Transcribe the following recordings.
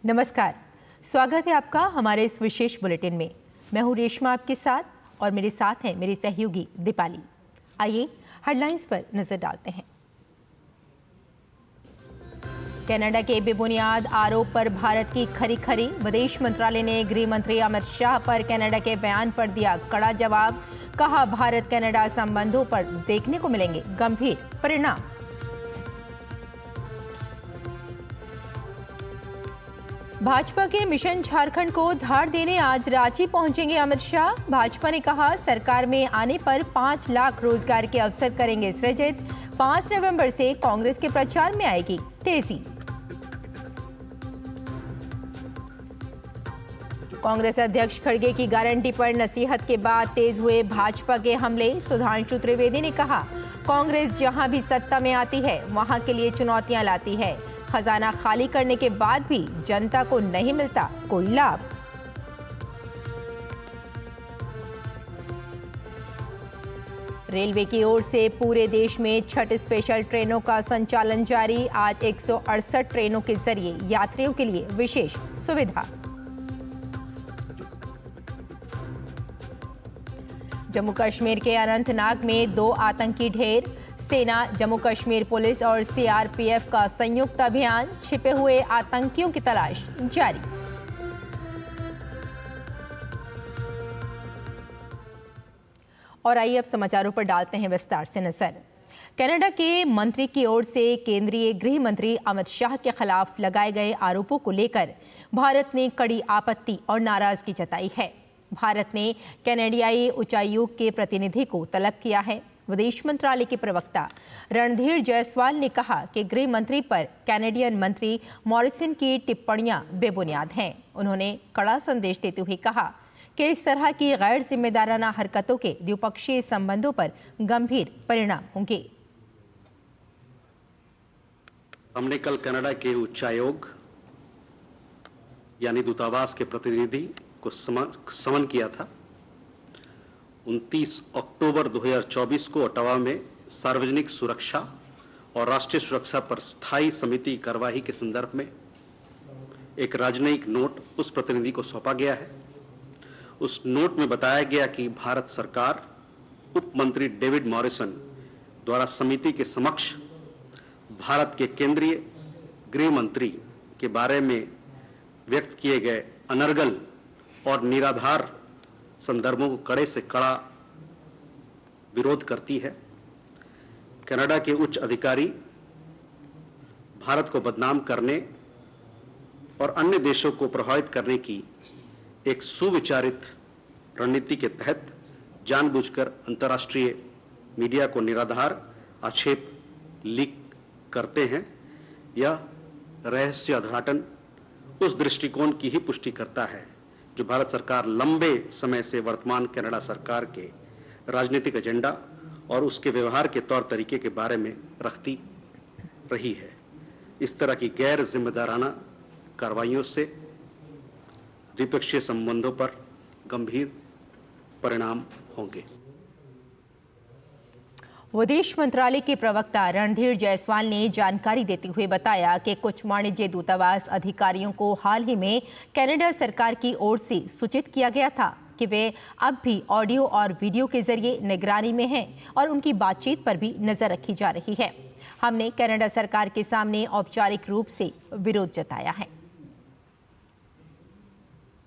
नमस्कार, स्वागत है आपका हमारे इस विशेष बुलेटिन में। मैं हूं रेशमा आपके साथ और मेरे साथ हैं मेरी सहयोगी दीपाली। आइए हेडलाइंस पर नजर डालते हैं। कनाडा के बेबुनियाद आरोप पर भारत की खरी। विदेश मंत्रालय ने गृह मंत्री अमित शाह पर कनाडा के बयान पर दिया कड़ा जवाब। कहा, भारत कनाडा संबंधों पर देखने को मिलेंगे गंभीर परिणाम। भाजपा के मिशन झारखंड को धार देने आज रांची पहुंचेंगे अमित शाह। भाजपा ने कहा, सरकार में आने पर 5 लाख रोजगार के अवसर करेंगे सृजित। 5 नवंबर से कांग्रेस के प्रचार में आएगी तेजी। कांग्रेस अध्यक्ष खड़गे की गारंटी पर नसीहत के बाद तेज हुए भाजपा के हमले। सुधांशु त्रिवेदी ने कहा, कांग्रेस जहां भी सत्ता में आती है वहां के लिए चुनौतियां लाती है। खजाना खाली करने के बाद भी जनता को नहीं मिलता कोई लाभ। रेलवे की ओर से पूरे देश में 6 स्पेशल ट्रेनों का संचालन जारी। आज 168 ट्रेनों के जरिए यात्रियों के लिए विशेष सुविधा। जम्मू कश्मीर के अनंतनाग में 2 आतंकी ढेर। सेना, जम्मू कश्मीर पुलिस और सीआरपीएफ का संयुक्त अभियान। छिपे हुए आतंकियों की तलाश जारी। और आइए अब समाचारों पर डालते हैं विस्तार से नजर। कनाडा के मंत्री की ओर से केंद्रीय गृह मंत्री अमित शाह के खिलाफ लगाए गए आरोपों को लेकर भारत ने कड़ी आपत्ति और नाराजगी जताई है। भारत ने कनाडियाई उच्चायोग के प्रतिनिधि को तलब किया है। विदेश मंत्रालय के प्रवक्ता रणधीर जायसवाल ने कहा कि गृह मंत्री पर कैनेडियन मंत्री मॉरिसन की टिप्पणियां बेबुनियाद हैं। उन्होंने कड़ा संदेश देते हुए कहा कि इस तरह की गैर जिम्मेदाराना हरकतों के द्विपक्षीय संबंधों पर गंभीर परिणाम होंगे। हमने कल कनाडा के उच्चायोग यानी दूतावास के प्रतिनिधि को समन किया था। 29 अक्टूबर 2024 को ओटावा में सार्वजनिक सुरक्षा और राष्ट्रीय सुरक्षा पर स्थायी समिति कार्यवाही के संदर्भ में एक राजनयिक नोट उस प्रतिनिधि को सौंपा गया है। उस नोट में बताया गया कि भारत सरकार उप मंत्री डेविड मॉरिसन द्वारा समिति के समक्ष भारत के केंद्रीय गृह मंत्री के बारे में व्यक्त किए गए अनर्गल और निराधार संदर्भों को कड़े से कड़ा विरोध करती है। कनाडा के उच्च अधिकारी भारत को बदनाम करने और अन्य देशों को प्रभावित करने की एक सुविचारित रणनीति के तहत जानबूझकर अंतर्राष्ट्रीय मीडिया को निराधार आक्षेप लीक करते हैं। यह रहस्य उद्घाटन उस दृष्टिकोण की ही पुष्टि करता है जो भारत सरकार लंबे समय से वर्तमान कनाडा सरकार के राजनीतिक एजेंडा और उसके व्यवहार के तौर तरीके के बारे में रखती रही है। इस तरह की गैर जिम्मेदाराना कार्रवाइयों से द्विपक्षीय संबंधों पर गंभीर परिणाम होंगे। विदेश मंत्रालय के प्रवक्ता रणधीर जायसवाल ने जानकारी देते हुए बताया कि कुछ वाणिज्य दूतावास अधिकारियों को हाल ही में कनाडा सरकार की ओर से सूचित किया गया था कि वे अब भी ऑडियो और वीडियो के जरिए निगरानी में हैं और उनकी बातचीत पर भी नजर रखी जा रही है। हमने कनाडा सरकार के सामने औपचारिक रूप से विरोध जताया है।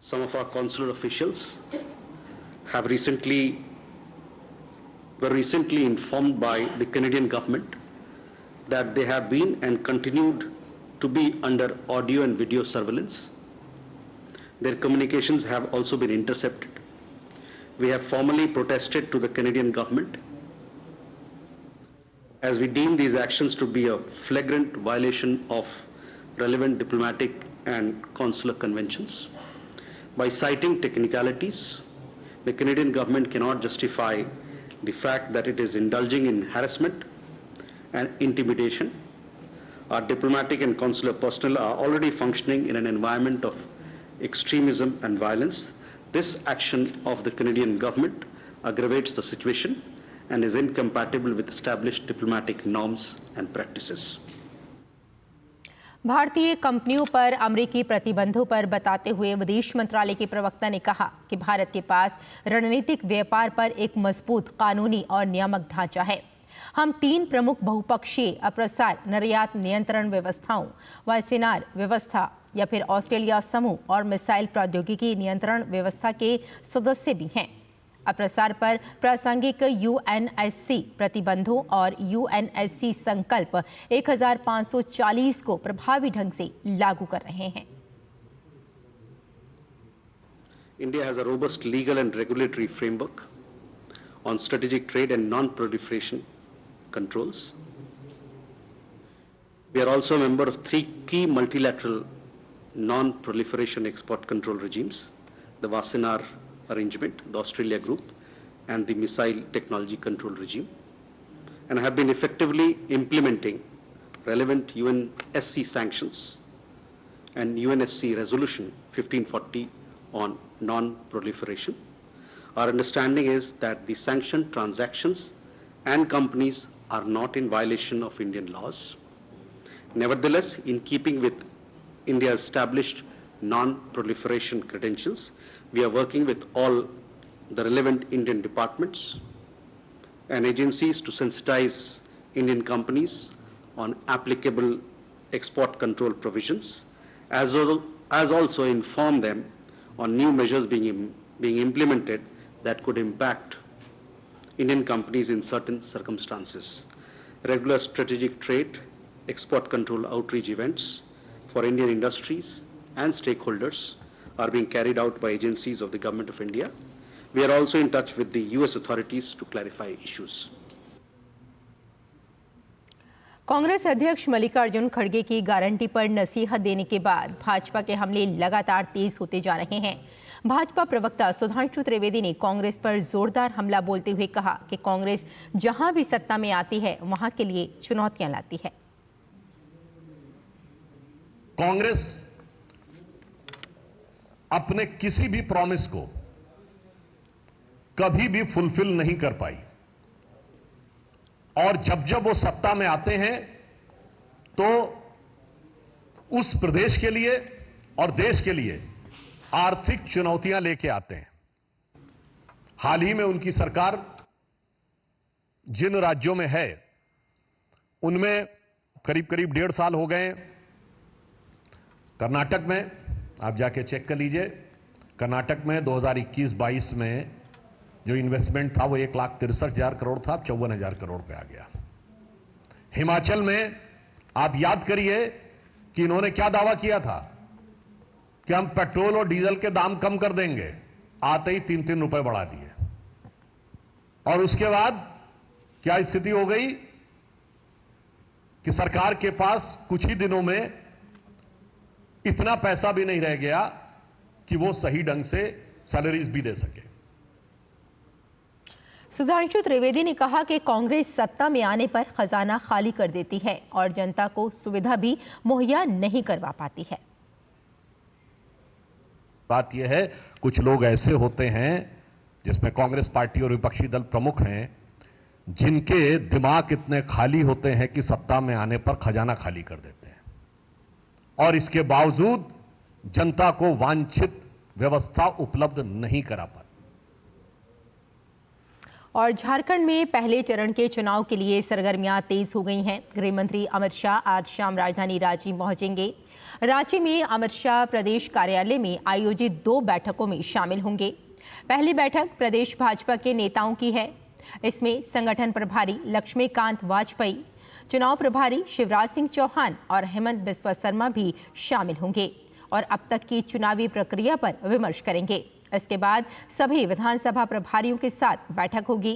Some of our consular officials were recently informed by the Canadian government that they have been and continued to be under audio and video surveillance. Their communications have also been intercepted. We have formally protested to the Canadian government as we deem these actions to be a flagrant violation of relevant diplomatic and consular conventions. By citing technicalities, the Canadian government cannot justify the fact that it is indulging in harassment and intimidation. Our diplomatic and consular personnel are already functioning in an environment of extremism and violence. This action of the Canadian government aggravates the situation and is incompatible with established diplomatic norms and practices. भारतीय कंपनियों पर अमेरिकी प्रतिबंधों पर बताते हुए विदेश मंत्रालय के प्रवक्ता ने कहा कि भारत के पास रणनीतिक व्यापार पर एक मजबूत कानूनी और नियामक ढांचा है। हम 3 प्रमुख बहुपक्षीय अप्रसार निर्यात नियंत्रण व्यवस्थाओं, वायुसेनार व्यवस्था या फिर ऑस्ट्रेलिया समूह और मिसाइल प्रौद्योगिकी नियंत्रण व्यवस्था के सदस्य भी हैं। अप्रसार पर प्रासंगिक यूएनएससी प्रतिबंधों और यूएनएससी संकल्प 1540 को प्रभावी ढंग से लागू कर रहे हैं। India has a robust legal and regulatory framework on strategic trade and non-proliferation controls. We are also a member of 3 key multilateral non-proliferation export control regimes: the Wassenaar Arrangement, the Australia Group, and the Missile Technology Control Regime, and have been effectively implementing relevant UNSC sanctions and UNSC Resolution 1540 on non-proliferation. Our understanding is that the sanctioned transactions and companies are not in violation of Indian laws. Nevertheless, in keeping with India's established non-proliferation credentials, we are working with all the relevant Indian departments and agencies to sensitize Indian companies on applicable export control provisions, as also inform them on new measures being implemented that could impact Indian companies in certain circumstances. Regular strategic trade, export control outreach events for Indian industries and stakeholders are being carried out by agencies of the Government of India. We are also in touch with the US authorities to clarify issues. Congress अध्यक्ष मल्लिकार्जुन खड़गे की guarantee पर नसीहत देने के बाद भाजपा के हमले लगातार तेज होते जा रहे हैं। भाजपा प्रवक्ता सुधांशु त्रिवेदी ने कांग्रेस पर जोरदार हमला बोलते हुए कहा कि कांग्रेस जहां भी सत्ता में आती है वहां के लिए चुनौतियां लाती है। कांग्रेस अपने किसी भी प्रॉमिस को कभी भी फुलफिल नहीं कर पाई, और जब वो सत्ता में आते हैं तो उस प्रदेश के लिए और देश के लिए आर्थिक चुनौतियां लेके आते हैं। हाल ही में उनकी सरकार जिन राज्यों में है उनमें करीब 1.5 साल हो गए। कर्नाटक में आप जाके चेक कर लीजिए, कर्नाटक में 2021-22 में जो इन्वेस्टमेंट था वो 1,63,000 करोड़ था, अब 54,000 करोड़ पे आ गया। हिमाचल में आप याद करिए कि इन्होंने क्या दावा किया था कि हम पेट्रोल और डीजल के दाम कम कर देंगे, आते ही 3-3 रुपए बढ़ा दिए। और उसके बाद क्या स्थिति हो गई कि सरकार के पास कुछ ही दिनों में इतना पैसा भी नहीं रह गया कि वो सही ढंग से सैलरीज भी दे सके। सुधांशु त्रिवेदी ने कहा कि कांग्रेस सत्ता में आने पर खजाना खाली कर देती है और जनता को सुविधा भी मुहैया नहीं करवा पाती है। बात यह है, कुछ लोग ऐसे होते हैं जिसमें कांग्रेस पार्टी और विपक्षी दल प्रमुख हैं, जिनके दिमाग इतने खाली होते हैं कि सत्ता में आने पर खजाना खाली कर देते हैं और इसके बावजूद जनता को वांछित व्यवस्था उपलब्ध नहीं करा पाते। और झारखंड में पहले चरण के चुनाव के लिए सरगर्मियां तेज हो गई हैं। गृह मंत्री अमित शाह आज शाम राजधानी रांची पहुंचेंगे। रांची में अमित शाह प्रदेश कार्यालय में आयोजित 2 बैठकों में शामिल होंगे। पहली बैठक प्रदेश भाजपा के नेताओं की है। इसमें संगठन प्रभारी लक्ष्मीकांत वाजपेयी, चुनाव प्रभारी शिवराज सिंह चौहान और हेमंत बिस्वा शर्मा भी शामिल होंगे और अब तक की चुनावी प्रक्रिया पर विमर्श करेंगे। इसके बाद सभी विधानसभा प्रभारियों के साथ बैठक होगी।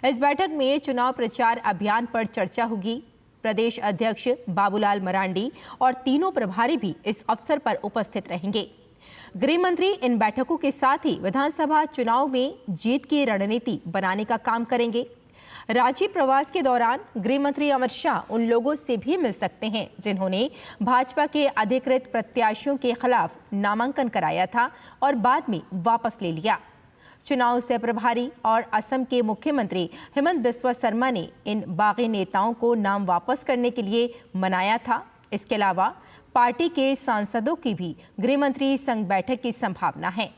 इस बैठक में चुनाव प्रचार अभियान पर चर्चा होगी। प्रदेश अध्यक्ष बाबूलाल मरांडी और तीनों प्रभारी भी इस अवसर पर उपस्थित रहेंगे। गृह मंत्री इन बैठकों के साथ ही विधानसभा चुनाव में जीत की रणनीति बनाने का काम करेंगे। रांची प्रवास के दौरान गृह मंत्री अमित शाह उन लोगों से भी मिल सकते हैं जिन्होंने भाजपा के अधिकृत प्रत्याशियों के खिलाफ नामांकन कराया था और बाद में वापस ले लिया। चुनाव से प्रभारी और असम के मुख्यमंत्री हेमंत बिस्वा शर्मा ने इन बागी नेताओं को नाम वापस करने के लिए मनाया था। इसके अलावा पार्टी के सांसदों की भी गृह मंत्री संग बैठक की संभावना है।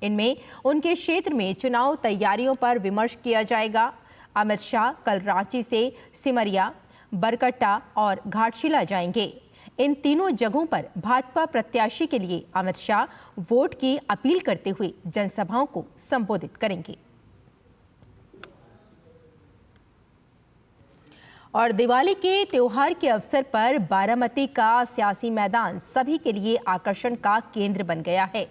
इनमें उनके क्षेत्र में चुनाव तैयारियों पर विमर्श किया जाएगा। अमित शाह कल रांची से सिमरिया, बरकट्टा और घाटशिला जाएंगे। इन तीनों जगहों पर भाजपा प्रत्याशी के लिए अमित शाह वोट की अपील करते हुए जनसभाओं को संबोधित करेंगे। और दिवाली के त्योहार के अवसर पर बारामती का सियासी मैदान सभी के लिए आकर्षण का केंद्र बन गया है।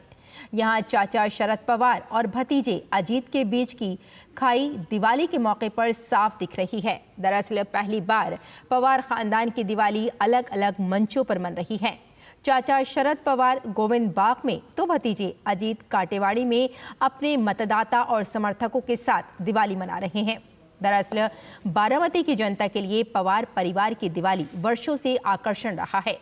यहाँ चाचा शरद पवार और भतीजे अजीत के बीच की खाई दिवाली के मौके पर साफ दिख रही है। दरअसल पहली बार पवार खानदान की दिवाली अलग अलग मंचों पर मन रही है। चाचा शरद पवार गोविंद बाग में तो भतीजे अजीत काटेवाड़ी में अपने मतदाता और समर्थकों के साथ दिवाली मना रहे हैं। दरअसल बारामती की जनता के लिए पवार परिवार की दिवाली वर्षों से आकर्षण रहा है।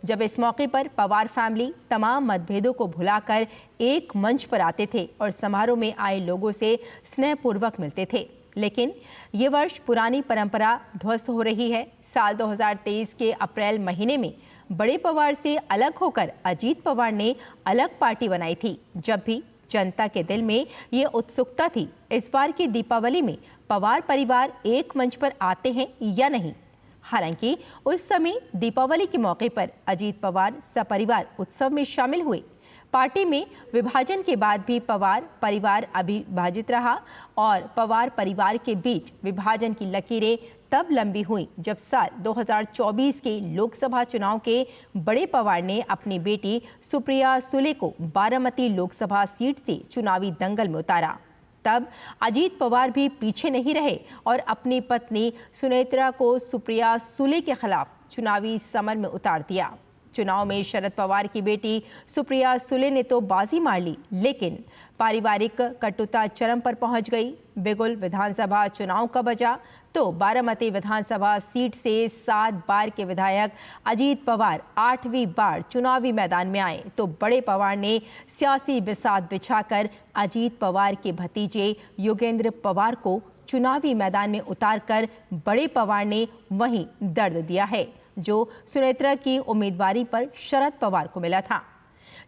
जब इस मौके पर पवार फैमिली तमाम मतभेदों को भुलाकर एक मंच पर आते थे और समारोह में आए लोगों से स्नेहपूर्वक मिलते थे, लेकिन ये वर्ष पुरानी परंपरा ध्वस्त हो रही है। साल 2023 के अप्रैल महीने में बड़े पवार से अलग होकर अजीत पवार ने अलग पार्टी बनाई थी। जब भी जनता के दिल में ये उत्सुकता थी इस बार की दीपावली में पवार परिवार एक मंच पर आते हैं या नहीं। हालांकि उस समय दीपावली के मौके पर अजीत पवार सपरिवार उत्सव में शामिल हुए। पार्टी में विभाजन के बाद भी पवार परिवार अविभाजित रहा और पवार परिवार के बीच विभाजन की लकीरें तब लंबी हुई जब साल 2024 के लोकसभा चुनाव के बड़े पवार ने अपनी बेटी सुप्रिया सुले को बारामती लोकसभा सीट से चुनावी दंगल में उतारा। तब अजीत पवार भी पीछे नहीं रहे और अपनी पत्नी सुनेत्रा को सुप्रिया सुले के खिलाफ चुनावी समर में उतार दिया। चुनाव में शरद पवार की बेटी सुप्रिया सुले ने तो बाजी मार ली, लेकिन पारिवारिक कटुता चरम पर पहुंच गई। बिगुल विधानसभा चुनाव का बजा तो बारामती विधानसभा सीट से 7 बार के विधायक अजीत पवार 8वीं बार चुनावी मैदान में आए तो बड़े पवार ने सियासी बिसात बिछाकर अजीत पवार के भतीजे योगेंद्र पवार को चुनावी मैदान में उतारकर बड़े पवार ने वहीं दर्द दिया है जो सुनेत्रा की उम्मीदवारी पर शरद पवार को मिला था।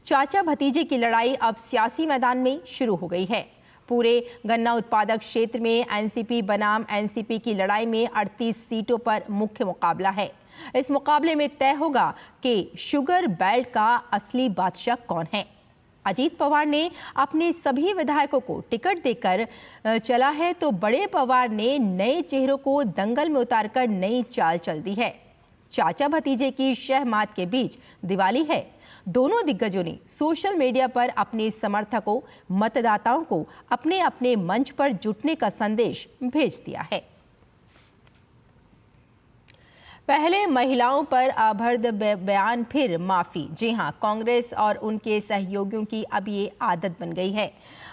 चाचा भतीजे की लड़ाई अब सियासी मैदान में शुरू हो गई है। पूरे गन्ना उत्पादक क्षेत्र में एनसीपी बनाम एनसीपी की लड़ाई में 38 सीटों पर मुख्य मुकाबला है। इस मुकाबले में तय होगा कि शुगर बेल्ट का असली बादशाह कौन है। अजीत पवार ने अपने सभी विधायकों को टिकट देकर चला है तो बड़े पवार ने नए चेहरों को दंगल में उतारकर नई चाल चल दी है। चाचा भतीजे की शहमात के बीच दिवाली है। दोनों दिग्गजों ने सोशल मीडिया पर अपने समर्थकों मतदाताओं को अपने अपने मंच पर जुटने का संदेश भेज दिया है। पहले महिलाओं पर अभद्र बयान फिर माफी। जी हां, कांग्रेस और उनके सहयोगियों की अब ये आदत बन गई है।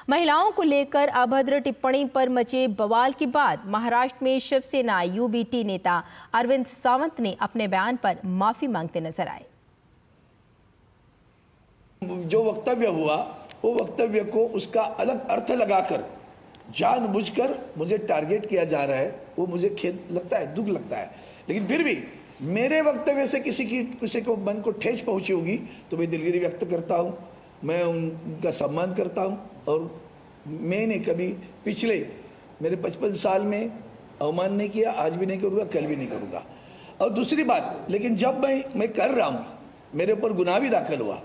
महिलाओं को लेकर अभद्र टिप्पणी पर मचे बवाल के बाद महाराष्ट्र में शिवसेना यूबीटी नेता अरविंद सावंत ने अपने बयान पर माफी मांगते नजर आए। जो वक्तव्य हुआ वो वक्तव्य को उसका अलग अर्थ लगाकर जानबूझकर मुझे टारगेट किया जा रहा है, वो मुझे खेद लगता है, दुख लगता है। लेकिन फिर भी मेरे वक्तव्य से किसी को मन को ठेस पहुंची होगी तो मैं दिलगिरी व्यक्त करता हूं, मैं उनका सम्मान करता हूं। और मैंने कभी पिछले मेरे 55 साल में अवमान नहीं किया, आज भी नहीं करूँगा, कल भी नहीं करूँगा। और दूसरी बात, लेकिन जब मैं कर रहा हूँ, मेरे ऊपर गुनाह भी दाखिल हुआ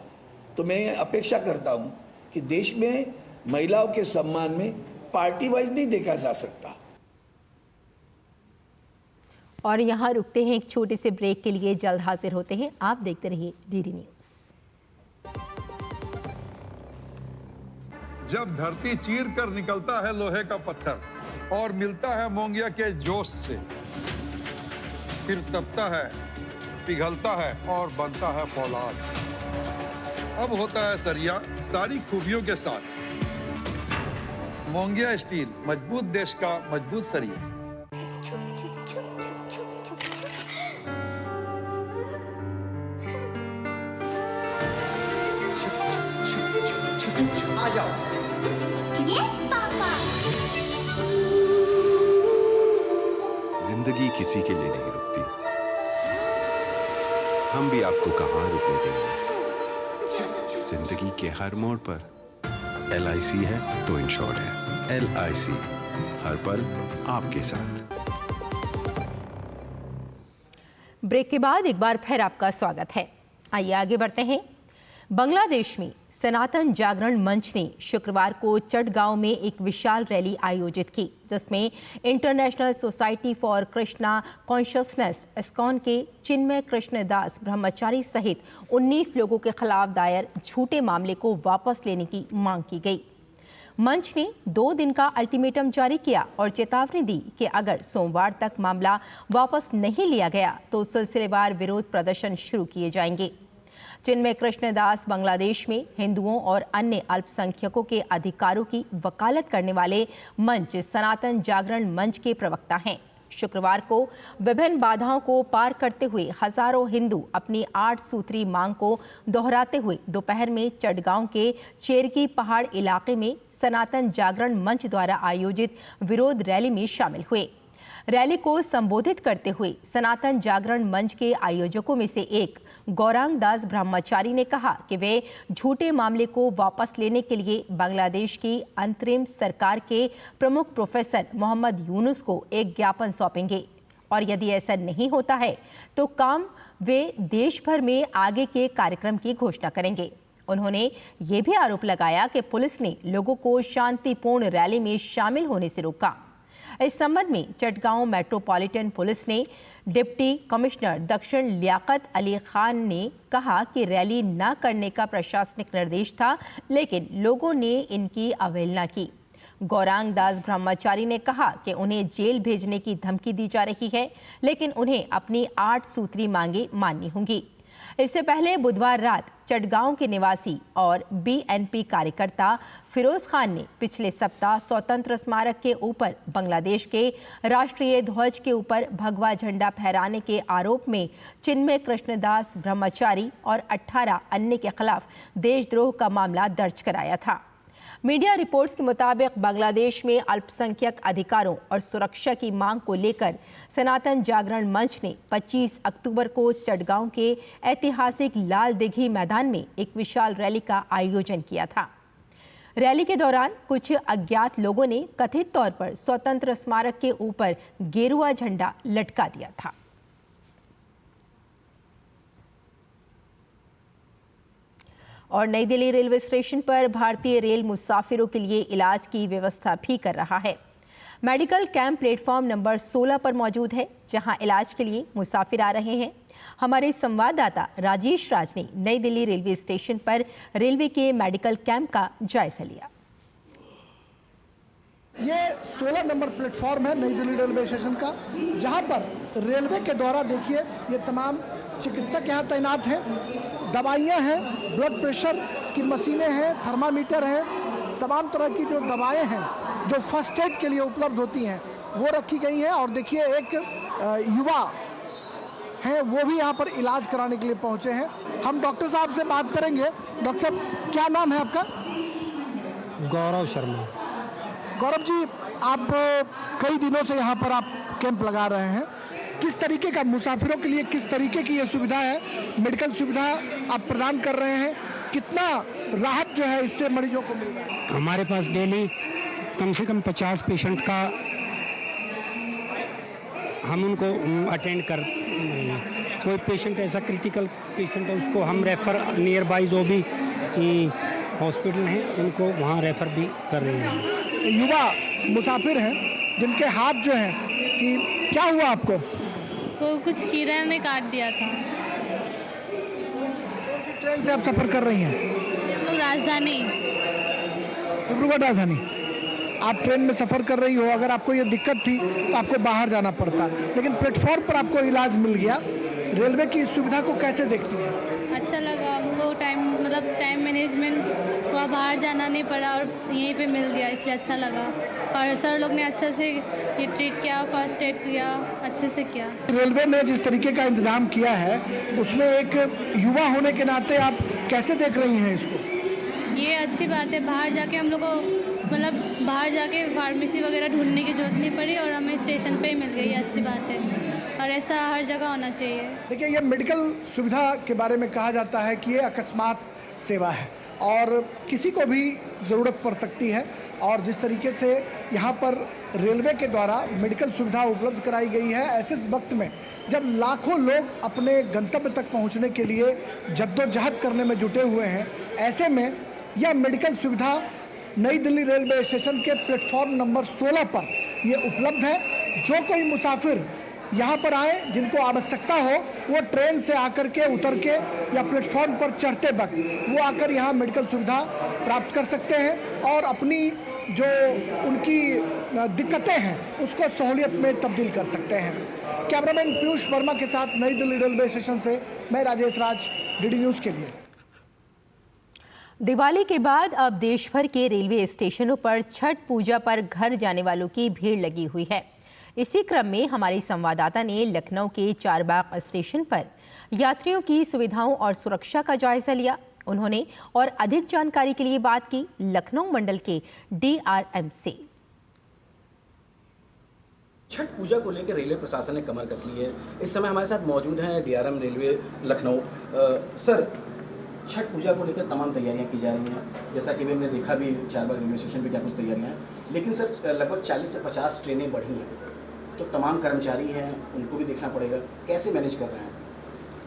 तो मैं अपेक्षा करता हूँ कि देश में महिलाओं के सम्मान में पार्टी वाइज नहीं देखा जा सकता। और यहाँ रुकते हैं एक छोटे से ब्रेक के लिए, जल्द हाजिर होते हैं। आप देखते रहिए डीडी न्यूज़। जब धरती चीर कर निकलता है लोहे का पत्थर और मिलता है मोंगिया के जोश से, फिर तपता है, पिघलता है और बनता है फौलाद। अब होता है सरिया सारी खूबियों के साथ। मोंगिया स्टील, मजबूत देश का मजबूत सरिया। आ जाओ। Yes papa. जिंदगी किसी के लिए नहीं रुकती, हम भी आपको कहाँ रुकने देंगे। जिंदगी के हर मोड़ पर LIC है तो इंश्योर्ड है। LIC, हर पल आपके साथ। ब्रेक के बाद एक बार फिर आपका स्वागत है। आइए आगे बढ़ते हैं। बांग्लादेश में सनातन जागरण मंच ने शुक्रवार को चटगांव में एक विशाल रैली आयोजित की, जिसमें international society for Krishna consciousness ISKCON के चिन्मय कृष्णदास ब्रह्मचारी सहित 19 लोगों के खिलाफ दायर झूठे मामले को वापस लेने की मांग की गई। मंच ने 2 दिन का अल्टीमेटम जारी किया और चेतावनी दी कि अगर सोमवार तक मामला वापस नहीं लिया गया तो सिलसिलेवार विरोध प्रदर्शन शुरू किए जाएंगे। चिन्मय कृष्णदास बांग्लादेश में हिंदुओं और अन्य अल्पसंख्यकों के अधिकारों की वकालत करने वाले मंच सनातन जागरण मंच के प्रवक्ता हैं। शुक्रवार को विभिन्न बाधाओं को पार करते हुए हजारों हिंदू अपनी 8 सूत्री मांग को दोहराते हुए दोपहर में चटगांव के चेरगी पहाड़ इलाके में सनातन जागरण मंच द्वारा आयोजित विरोध रैली में शामिल हुए। रैली को संबोधित करते हुए सनातन जागरण मंच के आयोजकों में से एक गौरांग दास ब्रह्मचारी ने कहा कि वे झूठे मामले को वापस लेने के लिए बांग्लादेश की अंतरिम सरकार के प्रमुख प्रोफेसर मोहम्मद यूनुस को एक ज्ञापन सौंपेंगे और यदि ऐसा नहीं होता है तो वे देश भर में आगे के कार्यक्रम की घोषणा करेंगे। उन्होंने ये भी आरोप लगाया कि पुलिस ने लोगों को शांतिपूर्ण रैली में शामिल होने से रोका। इस संबंध में चटगांव मेट्रोपॉलिटन पुलिस ने डिप्टी कमिश्नर दक्षिण लियाकत अली खान ने कहा कि रैली न करने का प्रशासनिक निर्देश था, लेकिन लोगों ने इनकी अवहेलना की। गौरांग दास ब्रह्मचारी ने कहा कि उन्हें जेल भेजने की धमकी दी जा रही है, लेकिन उन्हें अपनी 8 सूत्री मांगे माननी होंगी। इससे पहले बुधवार रात चटगांव के निवासी और BNP कार्यकर्ता फिरोज खान ने पिछले सप्ताह स्वतंत्र स्मारक के ऊपर बांग्लादेश के राष्ट्रीय ध्वज के ऊपर भगवा झंडा फहराने के आरोप में चिन्मय कृष्णदास ब्रह्मचारी और 18 अन्य के खिलाफ देशद्रोह का मामला दर्ज कराया था। मीडिया रिपोर्ट्स के मुताबिक बांग्लादेश में अल्पसंख्यक अधिकारों और सुरक्षा की मांग को लेकर सनातन जागरण मंच ने 25 अक्टूबर को चटगांव के ऐतिहासिक लाल दिघी मैदान में एक विशाल रैली का आयोजन किया था। रैली के दौरान कुछ अज्ञात लोगों ने कथित तौर पर स्वतंत्र स्मारक के ऊपर गेरुआ झंडा लटका दिया था। और नई दिल्ली रेलवे स्टेशन पर भारतीय रेल मुसाफिरों के लिए इलाज की व्यवस्था भी कर रहा है। मेडिकल कैंप प्लेटफॉर्म नंबर 16 पर मौजूद है, जहां इलाज के लिए मुसाफिर आ रहे हैं। हमारे संवाददाता राजेश राज ने नई दिल्ली रेलवे स्टेशन पर रेलवे के मेडिकल कैंप का जायजा लिया। ये 16 नंबर प्लेटफॉर्म है नई दिल्ली रेलवे स्टेशन का, जहां पर रेलवे के द्वारा देखिए ये तमाम चिकित्सक यहाँ तैनात हैं। दवाइयाँ हैं, ब्लड प्रेशर की मशीनें हैं, थर्मामीटर हैं, तमाम तरह की जो दवाएं हैं जो फर्स्ट एड के लिए उपलब्ध होती हैं वो रखी गई हैं। और देखिए एक युवा हैं, वो भी यहाँ पर इलाज कराने के लिए पहुँचे हैं। हम डॉक्टर साहब से बात करेंगे। डॉक्टर साहब, क्या नाम है आपका? गौरव शर्मा। गौरव जी, आप कई दिनों से यहाँ पर आप कैंप लगा रहे हैं। किस तरीके का मुसाफिरों के लिए किस तरीके की ये सुविधा है, मेडिकल सुविधा आप प्रदान कर रहे हैं? कितना राहत जो है इससे मरीजों को मिल रहा है? हमारे पास डेली कम से कम 50 पेशेंट का हम उनको अटेंड कर रहे हैं। कोई पेशेंट ऐसा क्रिटिकल पेशेंट है उसको हम रेफ़र नियर बाई जो भी हॉस्पिटल हैं उनको वहाँ रेफ़र भी कर रहे हैं। युवा मुसाफिर हैं जिनके हाथ जो हैं कि क्या हुआ आपको? कुछ कीड़ा ने काट दिया था। ट्रेन से आप सफर कर रही हैं? हम लोग राजधानी, डिब्रूगढ़ राजधानी। आप ट्रेन में सफर कर रही हो, अगर आपको ये दिक्कत थी तो आपको बाहर जाना पड़ता, लेकिन प्लेटफॉर्म पर आपको इलाज मिल गया। रेलवे की इस सुविधा को कैसे देखती हैं? अच्छा लगा हमको। टाइम मैनेजमेंट हुआ, बाहर जाना नहीं पड़ा और यहीं पे मिल गया, इसलिए अच्छा लगा। और सर लोग ने अच्छे से ये ट्रीट किया, फर्स्ट एड किया, अच्छे से किया। रेलवे ने जिस तरीके का इंतजाम किया है उसमें एक युवा होने के नाते आप कैसे देख रही हैं इसको? ये अच्छी बात है, बाहर जाके हम लोग को मतलब बाहर जाके फार्मेसी वगैरह ढूंढने की जरूरत नहीं पड़ी और हमें स्टेशन पे ही मिल गई, अच्छी बात है और ऐसा हर जगह होना चाहिए। देखिए, ये मेडिकल सुविधा के बारे में कहा जाता है कि ये अकस्मात सेवा है और किसी को भी ज़रूरत पड़ सकती है, और जिस तरीके से यहाँ पर रेलवे के द्वारा मेडिकल सुविधा उपलब्ध कराई गई है, ऐसे वक्त में जब लाखों लोग अपने गंतव्य तक पहुँचने के लिए जद्दोजहद करने में जुटे हुए हैं, ऐसे में यह मेडिकल सुविधा नई दिल्ली रेलवे स्टेशन के प्लेटफॉर्म नंबर 16 पर ये उपलब्ध है। जो कोई मुसाफिर यहाँ पर आए, जिनको आवश्यकता हो, वो ट्रेन से आकर के उतर के या प्लेटफॉर्म पर चढ़ते वक्त वो आकर यहाँ मेडिकल सुविधा प्राप्त कर सकते हैं और अपनी जो उनकी दिक्कतें हैं उसको सहूलियत में तब्दील कर सकते हैं। कैमरामैन पीयूष वर्मा के साथ नई दिल्ली रेलवे स्टेशन से मैं राजेश राज, डीडी न्यूज़ के लिए। दिवाली के बाद अब देश भर के रेलवे स्टेशनों पर छठ पूजा पर घर जाने वालों की भीड़ लगी हुई है। इसी क्रम में हमारी संवाददाता ने लखनऊ के चारबाग स्टेशन पर यात्रियों की सुविधाओं और सुरक्षा का जायजा लिया। उन्होंने और अधिक जानकारी के लिए बात की लखनऊ मंडल के DRM से। छठ पूजा को लेकर रेलवे प्रशासन ने कमर कस ली है। इस समय हमारे साथ मौजूद हैं DRM railway Lucknow. Sir, Chhath Puja को लेकर तमाम तैयारियां की जा रही हैं, जैसा कि हमने देखा भी चारबाग रेलवे स्टेशन पे क्या कुछ तैयारियां हैं, लेकिन सर लगभग 40 से 50 ट्रेनें बढ़ी हैं, तो तमाम कर्मचारी हैं, उनको भी देखना पड़ेगा, कैसे मैनेज कर रहे हैं?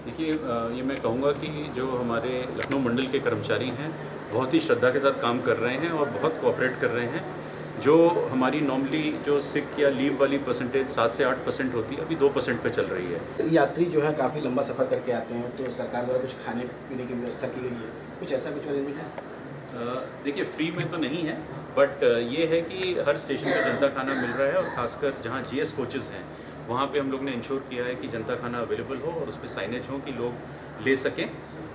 देखिए, ये मैं कहूँगा कि जो हमारे लखनऊ मंडल के कर्मचारी हैं बहुत ही श्रद्धा के साथ काम कर रहे हैं और बहुत कोऑपरेट कर रहे हैं। जो हमारी नॉर्मली जो सिक या लीव वाली परसेंटेज 7 से 8% होती है, अभी 2% पे चल रही है। यात्री जो है काफ़ी लंबा सफ़र करके आते हैं, तो सरकार द्वारा कुछ खाने पीने की व्यवस्था की गई है, कुछ ऐसा कुछ अरेंजमेंट है? देखिए, फ्री में तो नहीं है, बट ये है कि हर स्टेशन पे जनता खाना मिल रहा है और ख़ासकर जहाँ GS कोचेज़ हैं वहाँ पे हम लोग ने इंश्योर किया है कि जनता खाना अवेलेबल हो और उस पर साइनेज हो कि लोग ले सकें।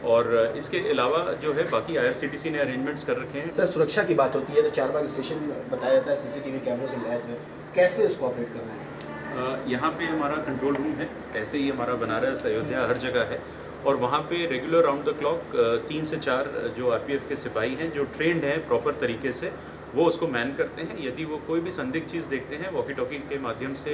और इसके अलावा जो है बाकी IRCTC ने अरेंजमेंट्स कर रखे हैं। सर, सुरक्षा की बात होती है तो चारबाग स्टेशन बताया जाता है CCTV कैमरों से लैस है, कैसे उसको ऑपरेट करना है? यहाँ पे हमारा कंट्रोल रूम है, ऐसे ही हमारा बनारस, अयोध्या हर जगह है, और वहाँ पे रेगुलर राउंड द क्लॉक 3 से 4 जो RPF के सिपाही हैं जो ट्रेंड हैं प्रॉपर तरीके से, वो उसको मैन करते हैं। यदि वो कोई भी संदिग्ध चीज़ देखते हैं, वॉकी टॉकी के माध्यम से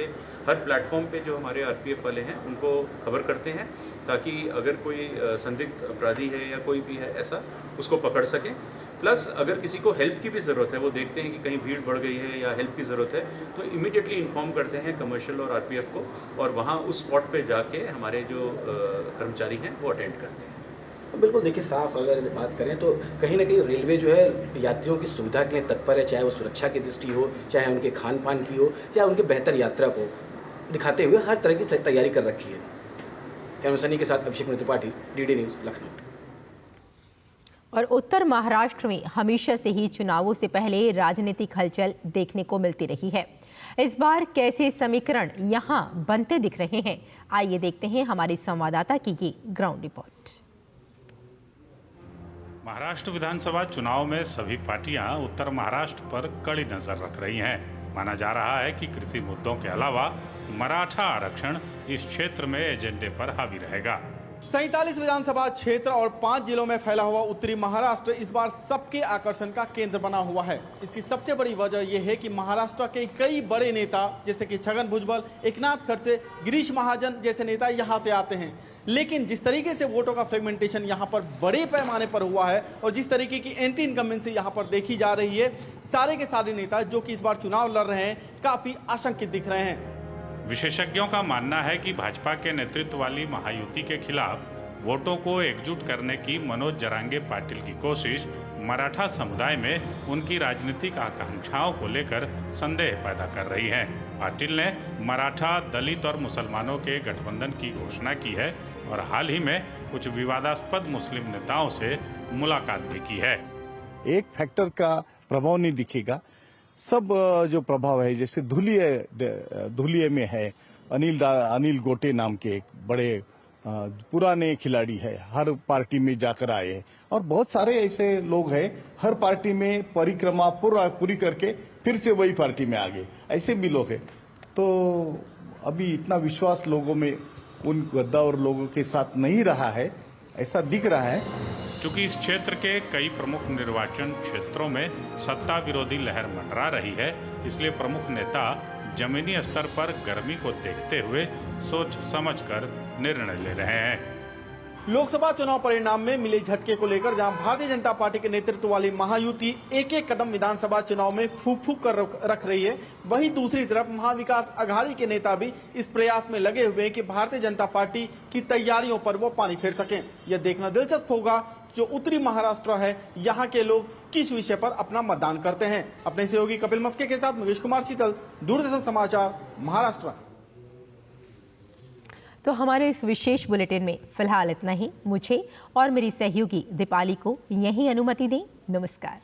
हर प्लेटफॉर्म पे जो हमारे RPF वाले हैं उनको खबर करते हैं, ताकि अगर कोई संदिग्ध अपराधी है या कोई भी है ऐसा, उसको पकड़ सकें। प्लस अगर किसी को हेल्प की भी ज़रूरत है, वो देखते हैं कि कहीं भीड़ बढ़ गई है या हेल्प की ज़रूरत है, तो इमीडिएटली इन्फॉर्म करते हैं कमर्शियल और RPF को, और वहाँ उस स्पॉट पे जाके हमारे जो कर्मचारी हैं वो अटेंड करते हैं। बिल्कुल, देखिए, साफ अगर बात करें तो कहीं ना कहीं रेलवे जो है यात्रियों की सुविधा के लिए तत्पर है, चाहे वो सुरक्षा की दृष्टि हो, चाहे उनके खान पान की हो, या उनके बेहतर यात्रा को दिखाते हुए हर तरह की तैयारी कर रखी है। कैमरा सनी के साथ अभिषेक त्रिपाठी, DD न्यूज़ लखनऊ। और उत्तर महाराष्ट्र में हमेशा से ही चुनावों से पहले राजनीतिक हलचल देखने को मिलती रही है। इस बार कैसे समीकरण यहां बनते दिख रहे हैं, आइए देखते हैं हमारी संवाददाता की ये ग्राउंड रिपोर्ट। महाराष्ट्र विधानसभा चुनाव में सभी पार्टियां उत्तर महाराष्ट्र पर कड़ी नजर रख रही हैं। माना जा रहा है कि कृषि मुद्दों के अलावा मराठा आरक्षण इस क्षेत्र में एजेंडे पर हावी रहेगा। 47 विधानसभा क्षेत्र और 5 जिलों में फैला हुआ उत्तरी महाराष्ट्र इस बार सबके आकर्षण का केंद्र बना हुआ है। इसकी सबसे बड़ी वजह यह है कि महाराष्ट्र के कई बड़े नेता जैसे कि छगन भुजबल, एकनाथ खड़से, गिरीश महाजन जैसे नेता यहां से आते हैं। लेकिन जिस तरीके से वोटों का फ्रेगमेंटेशन यहाँ पर बड़े पैमाने पर हुआ है और जिस तरीके की एंटी इनकम्बेंसी यहाँ पर देखी जा रही है, सारे के सारे नेता जो कि इस बार चुनाव लड़ रहे हैं काफी आशंकित दिख रहे हैं। विशेषज्ञों का मानना है कि भाजपा के नेतृत्व वाली महायुति के खिलाफ वोटों को एकजुट करने की मनोज जरांगे पाटिल की कोशिश मराठा समुदाय में उनकी राजनीतिक आकांक्षाओं को लेकर संदेह पैदा कर रही है। पाटिल ने मराठा, दलित और मुसलमानों के गठबंधन की घोषणा की है और हाल ही में कुछ विवादास्पद मुस्लिम नेताओं से मुलाकात भी की है। एक फैक्टर का प्रभाव नहीं दिखेगा, सब जो प्रभाव है, जैसे धुलिये में है अनिल गोटे नाम के एक बड़े पुराने खिलाड़ी है, हर पार्टी में जाकर आए हैं, और बहुत सारे ऐसे लोग हैं हर पार्टी में परिक्रमा पूरी करके फिर से वही पार्टी में आ गए, ऐसे भी लोग हैं। तो अभी इतना विश्वास लोगों में उन गद्दार लोगों के साथ नहीं रहा है, ऐसा दिख रहा है। चूंकि इस क्षेत्र के कई प्रमुख निर्वाचन क्षेत्रों में सत्ता विरोधी लहर मंडरा रही है, इसलिए प्रमुख नेता जमीनी स्तर पर गर्मी को देखते हुए सोच समझकर निर्णय ले रहे हैं। लोकसभा चुनाव परिणाम में मिले झटके को लेकर जहां भारतीय जनता पार्टी के नेतृत्व वाली महायुति एक एक कदम विधानसभा चुनाव में फूंक फूंक कर रख रही है, वहीं दूसरी तरफ महाविकास अघाड़ी के नेता भी इस प्रयास में लगे हुए हैं कि भारतीय जनता पार्टी की तैयारियों पर वो पानी फेर सकें। यह देखना दिलचस्प होगा जो उत्तरी महाराष्ट्र है, यहाँ के लोग किस विषय पर अपना मतदान करते हैं। अपने सहयोगी कपिल मस्के के साथ मुकेश कुमार शीतल, दूरदर्शन समाचार, महाराष्ट्र। तो हमारे इस विशेष बुलेटिन में फिलहाल इतना ही। मुझे और मेरी सहयोगी दीपाली को यहीं अनुमति दें। नमस्कार।